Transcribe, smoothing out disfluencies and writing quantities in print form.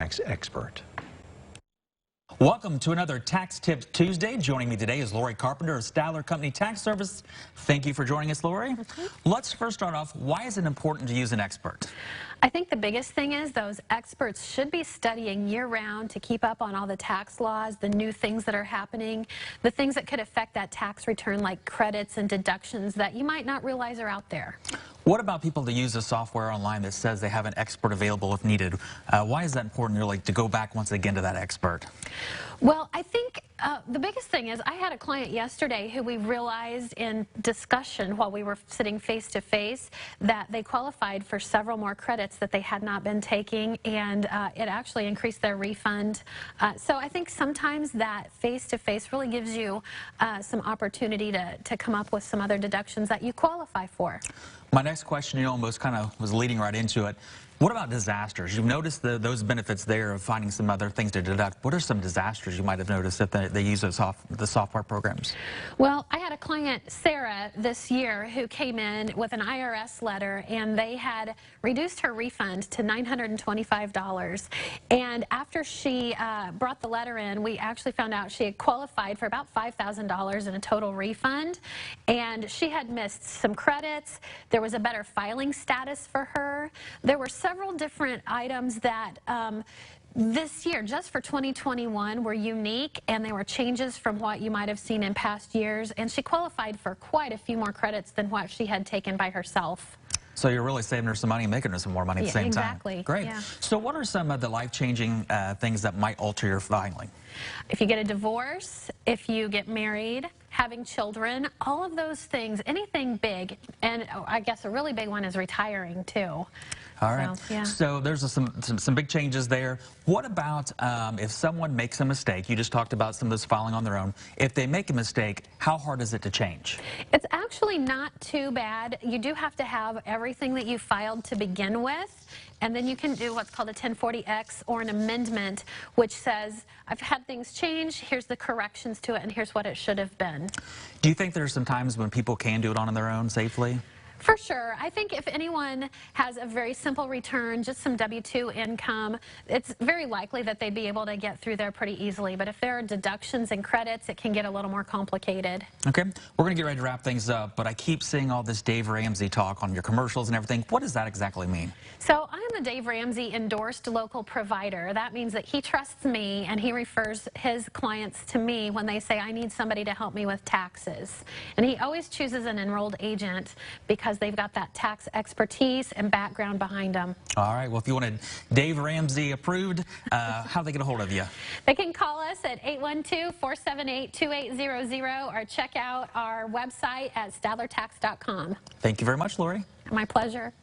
tax expert. Welcome to another Tax Tips Tuesday. Joining me today is Lori Carpenter of Stadler Company Tax Service. Thank you for joining us, Lori. Let's first start off, why is it important to use an expert? I think the biggest thing is those experts should be studying year-round to keep up on all the tax laws, the new things that are happening, the things that could affect that tax return like credits and deductions that you might not realize are out there. What about people that use a software online that says they have an expert available if needed? Why is that important really to go back once again to that expert? Well, I think the biggest thing is I had a client yesterday who we realized in discussion while we were sitting face to face that they qualified for several more credits that they had not been taking, and it actually increased their refund. So I think sometimes that face to face really gives you some opportunity to come up with some other deductions that you qualify for. My next question, almost kind of was leading right into it. What about disasters? You've noticed those benefits there of finding some other things to deduct. What are some disasters you might have noticed that they use the software programs? Well, I had a client, Sarah, this year who came in with an IRS letter, and they had reduced her refund to $925. And after she brought the letter in, we actually found out she had qualified for about $5,000 in a total refund, and she had missed some credits. There was a better filing status for her. There were several different items that this year, just for 2021, were unique, and they were changes from what you might have seen in past years, and she qualified for quite a few more credits than what she had taken by herself. So you're really saving her some money and making her some more money at the same exactly. time. Great. Yeah. So what are some of the life-changing things that might alter your filing? If you get a divorce, if you get married, having children, all of those things, anything big, and I guess a really big one is retiring too. All right. So, yeah. So there's some big changes there. What about if someone makes a mistake? You just talked about some of this filing on their own. If they make a mistake, how hard is it to change? It's actually not too bad. You do have to have everything that you filed to begin with, and then you can do what's called a 1040X or an amendment, which says, I've had things change, here's the corrections to it, and here's what it should have been. Do you think there's some times when people can do it on their own safely? For sure. I think if anyone has a very simple return, just some W-2 income, it's very likely that they'd be able to get through there pretty easily. But if there are deductions and credits, it can get a little more complicated. Okay. We're going to get ready to wrap things up, but I keep seeing all this Dave Ramsey talk on your commercials and everything. What does that exactly mean? So I am the Dave Ramsey endorsed local provider. That means that he trusts me and he refers his clients to me when they say, I need somebody to help me with taxes. And he always chooses an enrolled agent because they've got that tax expertise and background behind them. All right. Well, if you wanted Dave Ramsey approved, how do they get a hold of you? They can call us at 812-478-2800 or check out our website at stadlertax.com. Thank you very much, Lori. My pleasure.